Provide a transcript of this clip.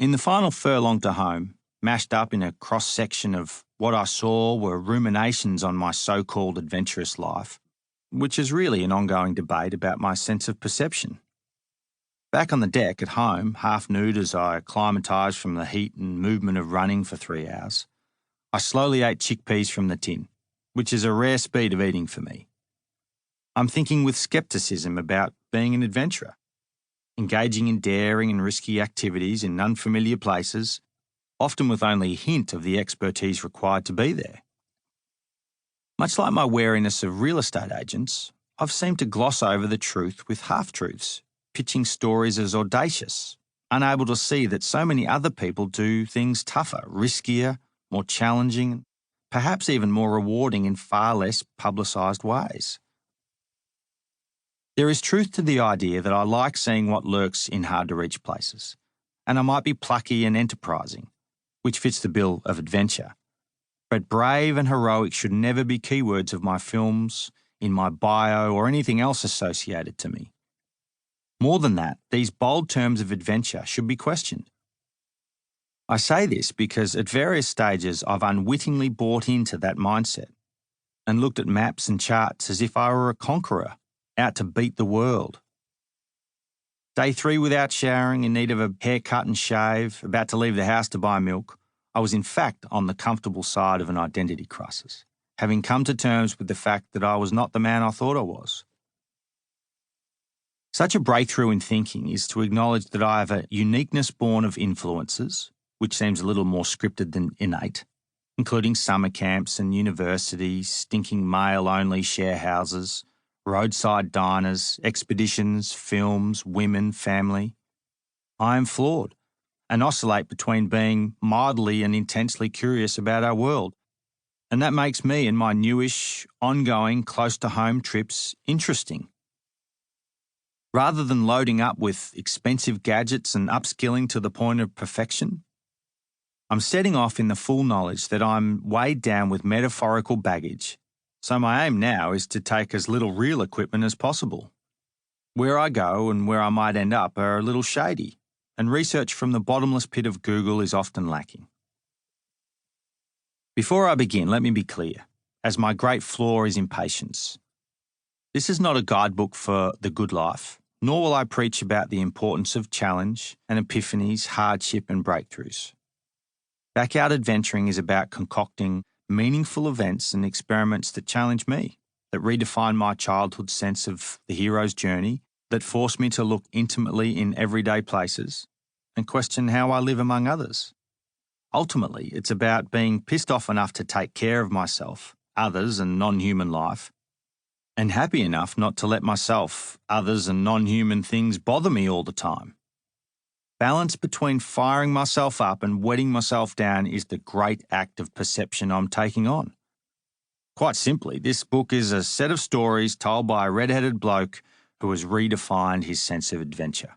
In the final furlong to home, mashed up in a cross-section of what I saw were ruminations on my so-called adventurous life, which is really an ongoing debate about my sense of perception. Back on the deck at home, half nude as I acclimatised from the heat and movement of running for 3 hours, I slowly ate chickpeas from the tin, which is a rare speed of eating for me. I'm thinking with scepticism about being an adventurer, engaging in daring and risky activities in unfamiliar places, often with only a hint of the expertise required to be there. Much like my wariness of real estate agents, I've seemed to gloss over the truth with half-truths, pitching stories as audacious, unable to see that so many other people do things tougher, riskier, more challenging, perhaps even more rewarding in far less publicised ways. There is truth to the idea that I like seeing what lurks in hard-to-reach places, and I might be plucky and enterprising, which fits the bill of adventure. But brave and heroic should never be keywords of my films, in my bio, or anything else associated to me. More than that, these bold terms of adventure should be questioned. I say this because at various stages I've unwittingly bought into that mindset and looked at maps and charts as if I were a conqueror, out to beat the world. Day 3 without showering, in need of a haircut and shave, about to leave the house to buy milk, I was in fact on the comfortable side of an identity crisis, having come to terms with the fact that I was not the man I thought I was. Such a breakthrough in thinking is to acknowledge that I have a uniqueness born of influences, which seems a little more scripted than innate, including summer camps and universities, stinking male-only share houses, roadside diners, expeditions, films, women, family. I am flawed and oscillate between being mildly and intensely curious about our world, and that makes me and my newish, ongoing, close-to-home trips interesting. Rather than loading up with expensive gadgets and upskilling to the point of perfection, I'm setting off in the full knowledge that I'm weighed down with metaphorical baggage. So my aim now is to take as little real equipment as possible. Where I go and where I might end up are a little shady, and research from the bottomless pit of Google is often lacking. Before I begin, let me be clear, as my great flaw is impatience. This is not a guidebook for the good life, nor will I preach about the importance of challenge and epiphanies, hardship and breakthroughs. Backyard adventuring is about concocting meaningful events and experiments that challenge me, that redefine my childhood sense of the hero's journey, that force me to look intimately in everyday places and question how I live among others. Ultimately, it's about being pissed off enough to take care of myself, others and non-human life, and happy enough not to let myself, others and non-human things bother me all the time. Balance between firing myself up and wetting myself down is the great act of perception I'm taking on. Quite simply, this book is a set of stories told by a red-headed bloke who has redefined his sense of adventure.